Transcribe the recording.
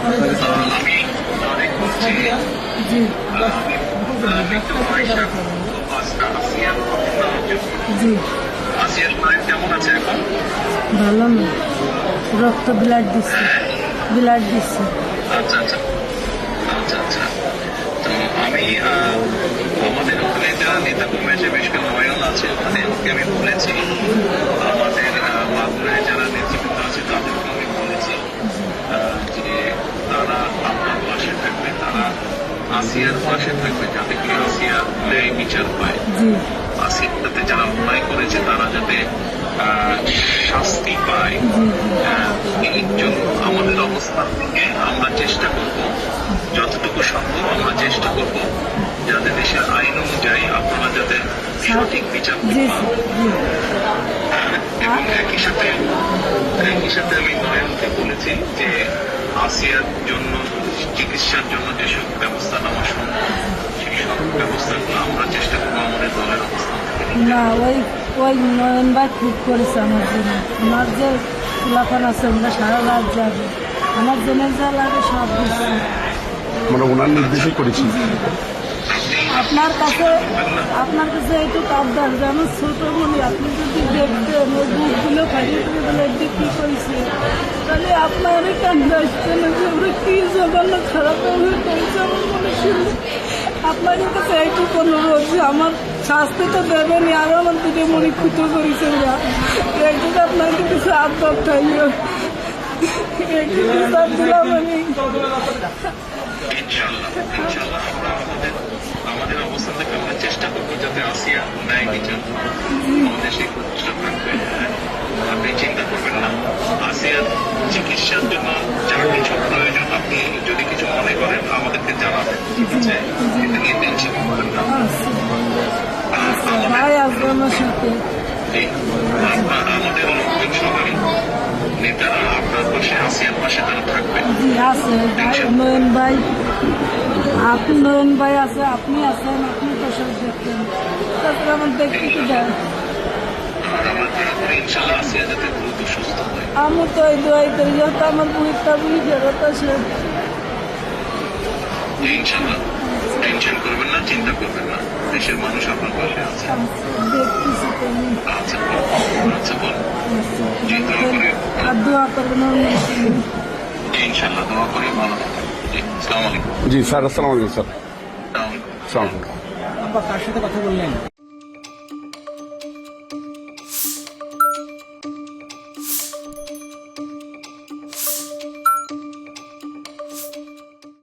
আমি তারেক বলছি। জি জি আসিয়ার মায়ের কেমন আছে এখন? ভালো না, রক্ত ব্লাড দিচ্ছে, ব্লাড দিচ্ছে। আচ্ছা আচ্ছা আচ্ছা আচ্ছা। তো আমি আমাদের ওখানে যারা নেতা কর্মী আছে, বেশ কিছু নয়ন আছে ওখানে, ওকে আমি বলেছি। আমাদের মাগুরায় যারা নেতৃবৃন্দ আছে তাদেরকে আমি বলেছি যে তারা আপনার পাশে থাকবে, তারা আসিয়ার পাশে থাকবে, যাতে কি আসিয়া ন্যায় বিচার পায়। জি আসিয়ার সাথে যারা অন্যায় করেছে তারা যাতে শাস্তি পায়। এই জন্য আমাদের অবস্থান থেকে আমরা চেষ্টা করব, যতটুকু সম্ভব আমরা চেষ্টা করব যাতে দেশের আইন অনুযায়ী আপনারা যাতে সঠিক বিচার জি পান। জি এবং একই সাথে আমি নয়নকে বলেছি যে আসিয়ার জন্য চিকিৎসার জন্য যেসব ব্যবস্থা নেওয়া সম্ভব সেই সব ব্যবস্থাগুলো আমরা চেষ্টা করবো আমাদের দলের অবস্থান থেকে নিতে। না, ওই নয়ন ভাই খুব করেছে আমার জন্য। আমার যে লাফান আছে আমরা সারা রাত যাবে, আমার জনের যা লাগে সব দিচ্ছে। মানে ওনার নির্দেশে করেছি। আপনার কাছে একটু আবদার, যেমন ছোট মনি আপনি যদি দেখতেন ওই বুকগুলো ফাটিয়ে বলে কি করেছে, তাহলে আপনার কান্দা আসতেন যে ওরা কি জঘন্য খারাপ করেছে। আমার মনে ছিল আপনার কাছে একটু অনুরোধ যে আমার শাস্তি তো দেবেনি, আরো আমার দুটো মনে খুঁতো করেছে ওরা, একটু আপনার কিছু আবদার থাকলো, একটু বিচার দিলাম আমি। ইনশাল্লাহ আমরা আমাদের অবস্থান থেকে আমরা চেষ্টা করবো যাতে আসিয়া ন্যায় বিচার পায়। আমাদের সেই প্রচেষ্টা থাকবে। আপনি চিন্তা করবেন না, আসিয়ার চিকিৎসার জন্য যা কিছু প্রয়োজন আপনি যদি কিছু মনে করেন আমাদেরকে জানাবেন, ঠিক আছে? এটা নিয়ে টেনশন করবেন না। ভাই আসবে আমার সাথে। আমাদের লোকজন সবাই নেতারা আপনার পাশে, আসিয়ার পাশে তারা থাকবে। জি আছে ভাই, নয়ন ভাই, আপনি নয়ন ভাই আছে, আপনি আছেন, আপনি তো সব দেখতেন, তারপরে আমার দেখতে কি দেয়। আর আমার দোয়া করে ইনশাল্লাহ আসিয়া যাতে দ্রুত সুস্থ হয়। আমি তো এই দোয়াই করি যাতে আমার বুড়িটা বুড়ি ফেরত আসে। ইনশাল্লাহ টেনশন করবেন না, চিন্তা করবেন না, দেশের মানুষ আপনার পাশে আছে। দেখতেছি তো আমি। আচ্ছা আচ্ছা বল। জি দোয়া করে, আর দোয়া করবেন আমার জন্য। ইনশাল্লাহ দোয়া করে ভালো থাকবেন। জি আসসালামু আলাইকুম। জি স্যার, আসসালামু আলাইকুম স্যার। আসসালামু আলাইকুম। আসসালামু আলাইকুম। আব্বা কার সাথে কথা বললেন?